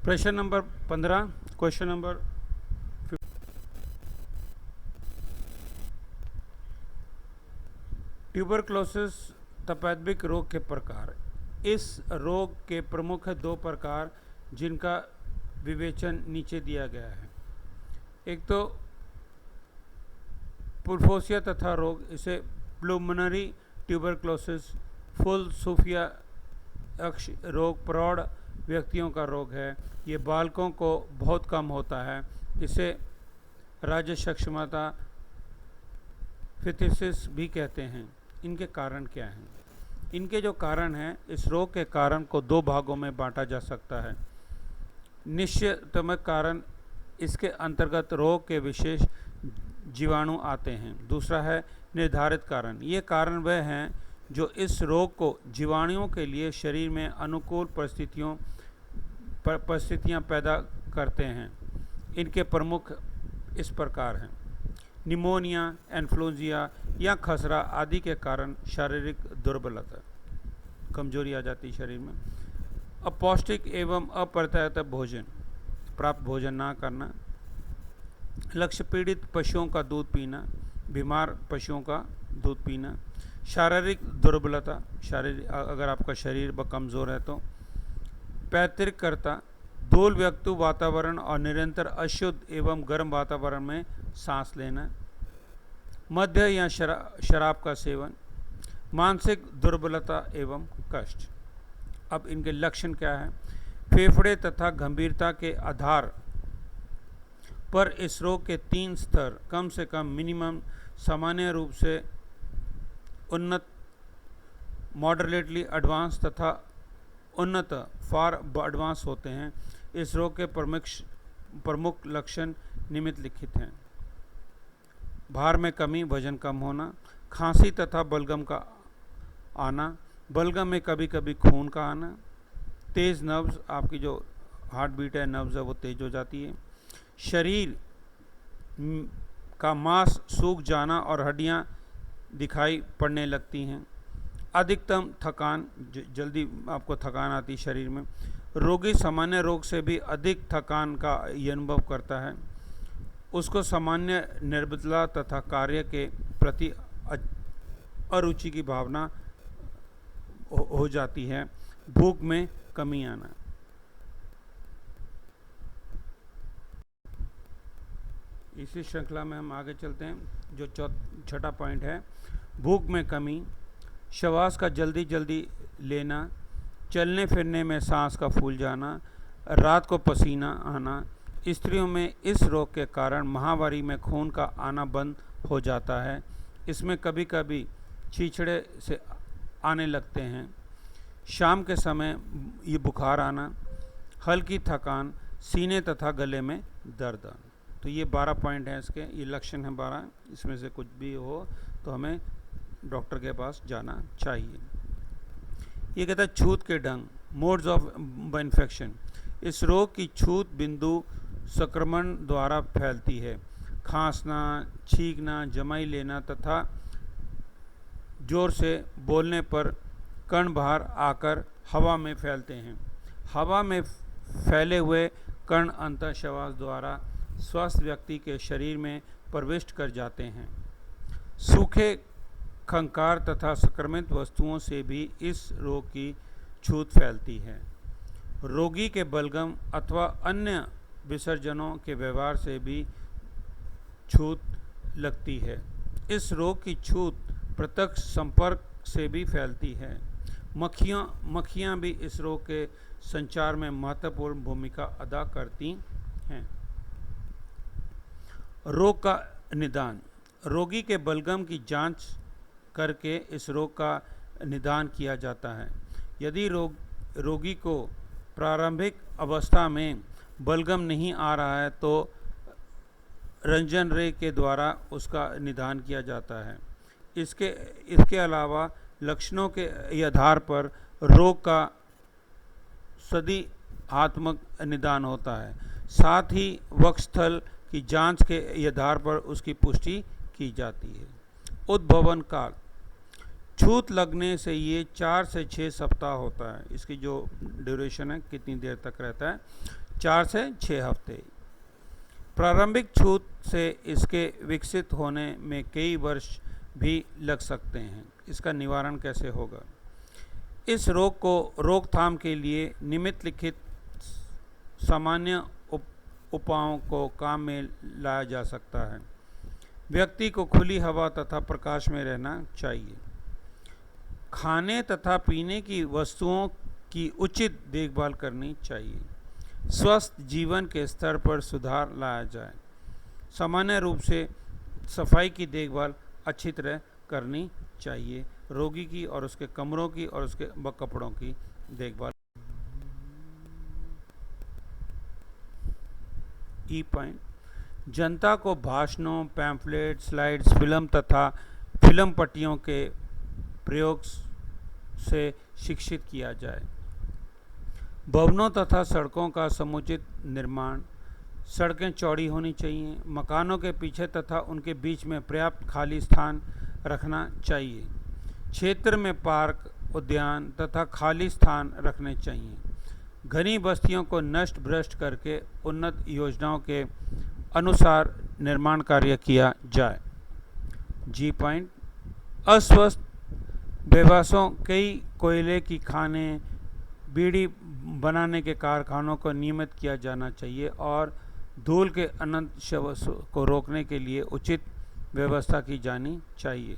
प्रश्न number 15, question number tuberculosis तपेदिक रोग के प्रकार। इस रोग के प्रमुख 2 प्रकार जिनका विवेचन नीचे दिया गया है। एक तो पुलफोसिया तथा रोग, इसे प्लुमनरी ट्यूबरक्लोसिस, फुल सूफिया अक्ष रोग प्रौढ़ व्यक्तियों का रोग है। ये बालकों को बहुत कम होता है। इसे राज्य सक्षमता फिथिसिस भी कहते हैं। इनके कारण क्या हैं? इनके जो कारण हैं, इस रोग के कारण को 2 भागों में बांटा जा सकता है। निश्चयतम कारण, इसके अंतर्गत रोग के विशेष जीवाणु आते हैं। दूसरा है निर्धारित कारण। ये कारण वह हैं जो इस रोग को जीवाणुओं के लिए शरीर में अनुकूल परिस्थितियां पैदा करते हैं। इनके प्रमुख इस प्रकार हैं: निमोनिया, इन्फ्लुएंजा या खसरा आदि के कारण शारीरिक दुर्बलता, कमजोरी आ जाती है शरीर में। अपौष्टिक एवं अपर्याप्त भोजन, प्राप्त भोजन ना करना, लक्ष्य पीड़ित पशुओं का दूध पीना, बीमार पशुओं का दूध पीना, शारीरिक दुर्बलता, अगर आपका शरीर कमज़ोर है तो, पैतृकर्ता, धूल युक्त वातावरण और निरंतर अशुद्ध एवं गर्म वातावरण में सांस लेना, मद्य या शराब का सेवन, मानसिक दुर्बलता एवं कष्ट। अब इनके लक्षण क्या है? फेफड़े तथा गंभीरता के आधार पर इस रोग के 3 स्तर, कम से कम मिनिमम, सामान्य रूप से उन्नत, मॉडरेटली एडवांस तथा उन्नत फार एडवांस होते हैं। इस रोग के प्रमुख लक्षण निम्नलिखित हैं: भार में कमी, वजन कम होना, खांसी तथा बलगम का आना, बलगम में कभी कभी खून का आना, तेज़ नब्ज़, आपकी जो हार्ट बीट है, नब्ज़ है, वो तेज हो जाती है, शरीर का मांस सूख जाना और हड्डियां दिखाई पड़ने लगती हैं, अधिकतम थकान, जल्दी आपको थकान आती शरीर में, रोगी सामान्य रोग से भी अधिक थकान का अनुभव करता है, उसको सामान्य निर्बलता तथा कार्य के प्रति अरुचि की भावना हो जाती है, भूख में कमी आना। इसी श्रृंखला में हम आगे चलते हैं। जो छठा पॉइंट है, भूख में कमी, श्वास का जल्दी लेना, चलने फिरने में सांस का फूल जाना, रात को पसीना आना। स्त्रियों में इस रोग के कारण माहवारी में खून का आना बंद हो जाता है। इसमें कभी कभी छींचड़े से आने लगते हैं। शाम के समय ये बुखार आना, हल्की थकान, सीने तथा गले में दर्द आना। तो ये 12 पॉइंट हैं इसके, ये लक्षण हैं 12। इसमें से कुछ भी हो तो हमें डॉक्टर के पास जाना चाहिए। ये कहता है छूत के ढंग, मोड्स ऑफ इन्फेक्शन। इस रोग की छूत बिंदु संक्रमण द्वारा फैलती है। खांसना, छींकना, जमाई लेना तथा जोर से बोलने पर कण बाहर आकर हवा में फैलते हैं। हवा में फैले हुए कण अंतः श्वास द्वारा स्वस्थ व्यक्ति के शरीर में प्रविष्ट कर जाते हैं। सूखे खंकार तथा संक्रमित वस्तुओं से भी इस रोग की छूत फैलती है। रोगी के बलगम अथवा अन्य विसर्जनों के व्यवहार से भी छूत लगती है। इस रोग की छूत प्रत्यक्ष संपर्क से भी फैलती है। मक्खियाँ भी इस रोग के संचार में महत्वपूर्ण भूमिका अदा करती हैं। रोग का निदान, रोगी के बलगम की जांच करके इस रोग का निदान किया जाता है। यदि रोगी को प्रारंभिक अवस्था में बलगम नहीं आ रहा है तो रंजन रे के द्वारा उसका निदान किया जाता है। इसके अलावा लक्षणों के आधार पर रोग का सदिहात्मक निदान होता है। साथ ही वक्षस्थल की जांच के आधार पर उसकी पुष्टि की जाती है। उद्भवन काल, छूत लगने से ये 4 से 6 सप्ताह होता है। इसकी जो ड्यूरेशन है, कितनी देर तक रहता है, 4 से 6 हफ्ते। प्रारंभिक छूत से इसके विकसित होने में कई वर्ष भी लग सकते हैं। इसका निवारण कैसे होगा? इस रोग को रोकथाम के लिए निम्नलिखित सामान्य उपायों को काम में लाया जा सकता है। व्यक्ति को खुली हवा तथा प्रकाश में रहना चाहिए। खाने तथा पीने की वस्तुओं की उचित देखभाल करनी चाहिए। स्वस्थ जीवन के स्तर पर सुधार लाया जाए। सामान्य रूप से सफाई की देखभाल अच्छी तरह करनी चाहिए। रोगी की और उसके कमरों की और उसके कपड़ों की देखभाल। ई पॉइंट, जनता को भाषणों, पैम्फलेट, स्लाइड्स, फिल्म तथा फिल्म पट्टियों के प्रयोग से शिक्षित किया जाए। भवनों तथा सड़कों का समुचित निर्माण। सड़कें चौड़ी होनी चाहिए। मकानों के पीछे तथा उनके बीच में पर्याप्त खाली स्थान रखना चाहिए। क्षेत्र में पार्क, उद्यान तथा खाली स्थान रखने चाहिए। घनी बस्तियों को नष्ट भ्रष्ट करके उन्नत योजनाओं के अनुसार निर्माण कार्य किया जाए। जी पॉइंट, अस्वस्थ व्यवसायों, कई कोयले की खाने, बीड़ी बनाने के कारखानों को नियमित किया जाना चाहिए और धूल के अनंत शव को रोकने के लिए उचित व्यवस्था की जानी चाहिए।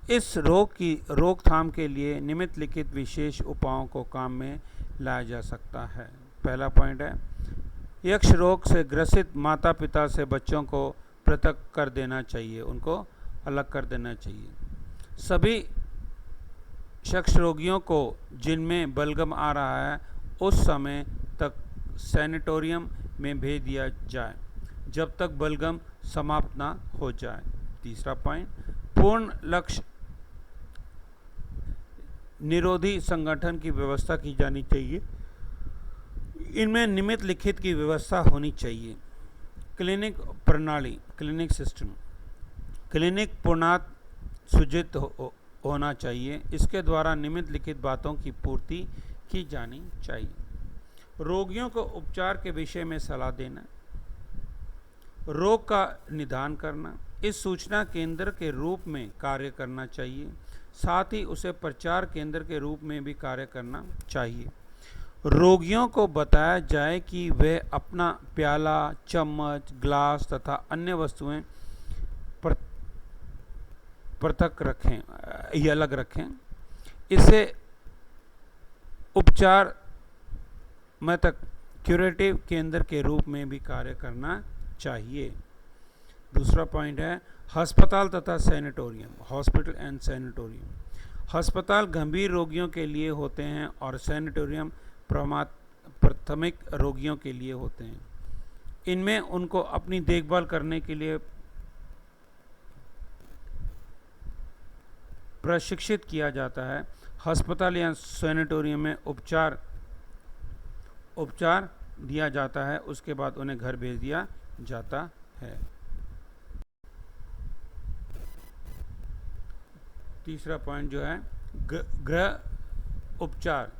इस रोग की रोकथाम के लिए निम्नलिखित विशेष उपायों को काम में लाया जा सकता है। पहला पॉइंट है, यक्ष रोग से ग्रसित माता पिता से बच्चों को पृथक कर देना चाहिए, उनको अलग कर देना चाहिए। सभी यक्ष रोगियों को जिनमें बलगम आ रहा है उस समय तक सैनिटोरियम में भेज दिया जाए जब तक बलगम समाप्त ना हो जाए। तीसरा पॉइंट, पूर्ण लक्ष्य निरोधी संगठन की व्यवस्था की जानी चाहिए। इनमें निम्नलिखित की व्यवस्था होनी चाहिए। क्लिनिक प्रणाली, क्लिनिक सिस्टम। क्लिनिक पूर्णात सुजित होना चाहिए। इसके द्वारा निम्नलिखित बातों की पूर्ति की जानी चाहिए। रोगियों को उपचार के विषय में सलाह देना, रोग का निदान करना, इस सूचना केंद्र के रूप में कार्य करना चाहिए। साथ ही उसे प्रचार केंद्र के रूप में भी कार्य करना चाहिए। रोगियों को बताया जाए कि वे अपना प्याला, चम्मच, ग्लास तथा अन्य वस्तुएं पृथक रखें या अलग रखें। इसे उपचार में तक क्यूरेटिव केंद्र के रूप में भी कार्य करना चाहिए। दूसरा पॉइंट है अस्पताल तथा सैनिटोरियम, हॉस्पिटल एंड सैनिटोरियम। अस्पताल गंभीर रोगियों के लिए होते हैं और सैनिटोरियम प्राथमिक रोगियों के लिए होते हैं। इनमें उनको अपनी देखभाल करने के लिए प्रशिक्षित किया जाता है। अस्पताल या सैनिटोरियम में उपचार दिया जाता है, उसके बाद उन्हें घर भेज दिया जाता है। तीसरा पॉइंट जो है गृह उपचार,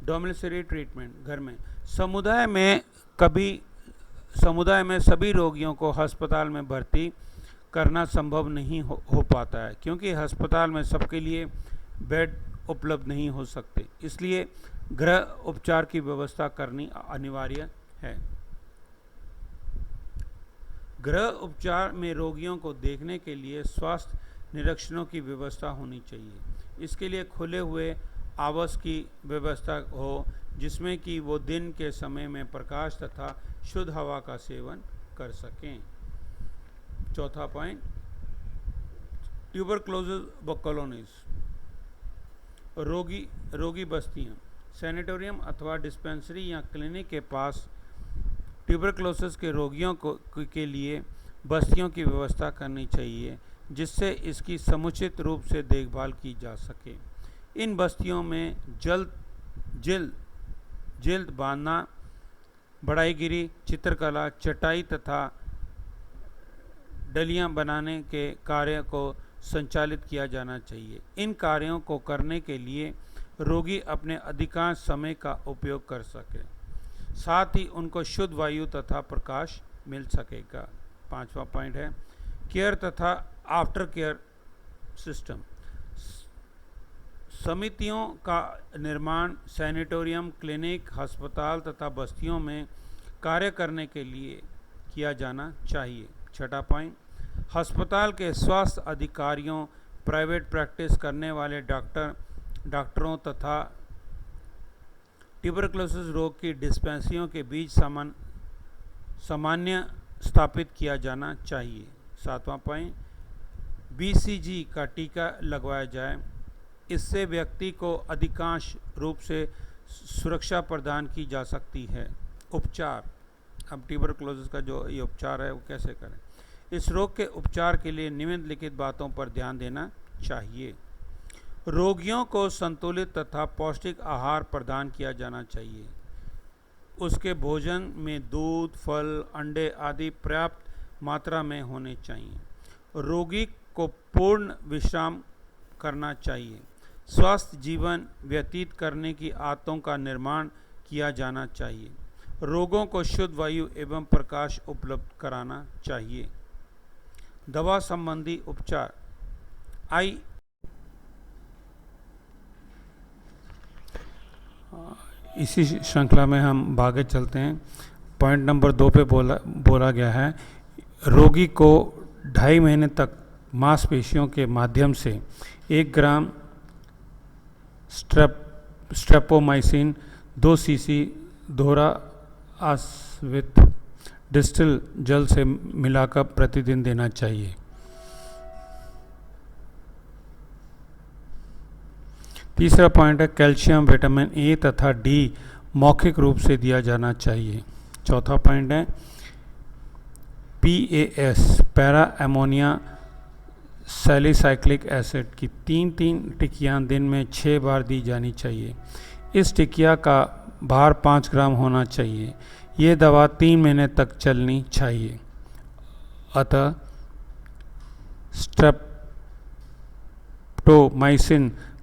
डोमिसिलरी ट्रीटमेंट, घर में। समुदाय में सभी रोगियों को अस्पताल में भर्ती करना संभव नहीं हो पाता है, क्योंकि अस्पताल में सबके लिए बेड उपलब्ध नहीं हो सकते। इसलिए गृह उपचार की व्यवस्था करनी अनिवार्य है। गृह उपचार में रोगियों को देखने के लिए स्वास्थ्य निरीक्षणों की व्यवस्था होनी चाहिए। इसके लिए खुले हुए आवास की व्यवस्था हो, जिसमें कि वो दिन के समय में प्रकाश तथा शुद्ध हवा का सेवन कर सकें। चौथा पॉइंट, ट्यूबरक्लोसिस कॉलोनीज, रोगी बस्तियां। सैनिटोरियम अथवा डिस्पेंसरी या क्लिनिक के पास ट्यूबरक्लोसिस के रोगियों के लिए बस्तियों की व्यवस्था करनी चाहिए, जिससे इसकी समुचित रूप से देखभाल की जा सके। इन बस्तियों में जिल्द बांधना, बढ़ाईगिरी, चित्रकला, चटाई तथा डलियां बनाने के कार्य को संचालित किया जाना चाहिए। इन कार्यों को करने के लिए रोगी अपने अधिकांश समय का उपयोग कर सके। साथ ही उनको शुद्ध वायु तथा प्रकाश मिल सकेगा। 5वां पॉइंट है केयर तथा आफ्टर केयर सिस्टम। समितियों का निर्माण सैनिटोरियम, क्लिनिक, अस्पताल तथा बस्तियों में कार्य करने के लिए किया जाना चाहिए। 6वां पॉइंट अस्पताल के स्वास्थ्य अधिकारियों, प्राइवेट प्रैक्टिस करने वाले डॉक्टरों तथा ट्यूबरकुलोसिस रोग की डिस्पेंसरियों के बीच सामान्य स्थापित किया जाना चाहिए। 7वां पॉइंट BCG का टीका लगवाया जाए। इससे व्यक्ति को अधिकांश रूप से सुरक्षा प्रदान की जा सकती है। उपचार, अब ट्यूबरकुलोसिस का जो ये उपचार है वो कैसे करें। इस रोग के उपचार के लिए निम्नलिखित बातों पर ध्यान देना चाहिए। रोगियों को संतुलित तथा पौष्टिक आहार प्रदान किया जाना चाहिए। उसके भोजन में दूध, फल, अंडे आदि पर्याप्त मात्रा में होने चाहिए। रोगी को पूर्ण विश्राम करना चाहिए। स्वस्थ जीवन व्यतीत करने की आदतों का निर्माण किया जाना चाहिए। रोगों को शुद्ध वायु एवं प्रकाश उपलब्ध कराना चाहिए। दवा संबंधी उपचार। इसी श्रृंखला में हम आगे चलते हैं। पॉइंट नंबर 2 पे बोला गया है रोगी को 2.5 महीने तक मांसपेशियों के माध्यम से 1 ग्राम स्ट्रेप्टोमाइसिन 2 cc दोहरा आस्वित डिस्टिल जल से मिलाकर प्रतिदिन देना चाहिए। तीसरा पॉइंट है कैल्शियम, विटामिन ए तथा डी मौखिक रूप से दिया जाना चाहिए। चौथा पॉइंट है PAS para ammonia salicylic acid की 3 टिकियाँ दिन में 6 बार दी जानी चाहिए। इस टिकिया का भार 5 ग्राम होना चाहिए। ये दवा 3 महीने तक चलनी चाहिए। अतः स्ट्रेप्टोमाइसिन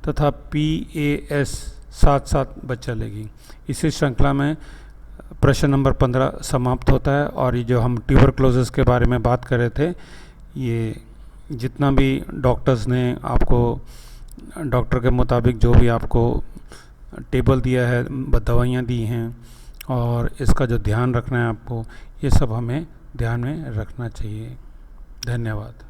तथा PAS साथ चलेगी। इसी श्रृंखला में प्रश्न नंबर 15 समाप्त होता है। और ये जो हम ट्यूबरकुलोसिस के बारे में बात कर रहे थे, ये जितना भी डॉक्टर्स ने आपको डॉक्टर के मुताबिक जो भी आपको टेबल दिया है, दवाइयाँ दी हैं और इसका जो ध्यान रखना है आपको, ये सब हमें ध्यान में रखना चाहिए। धन्यवाद।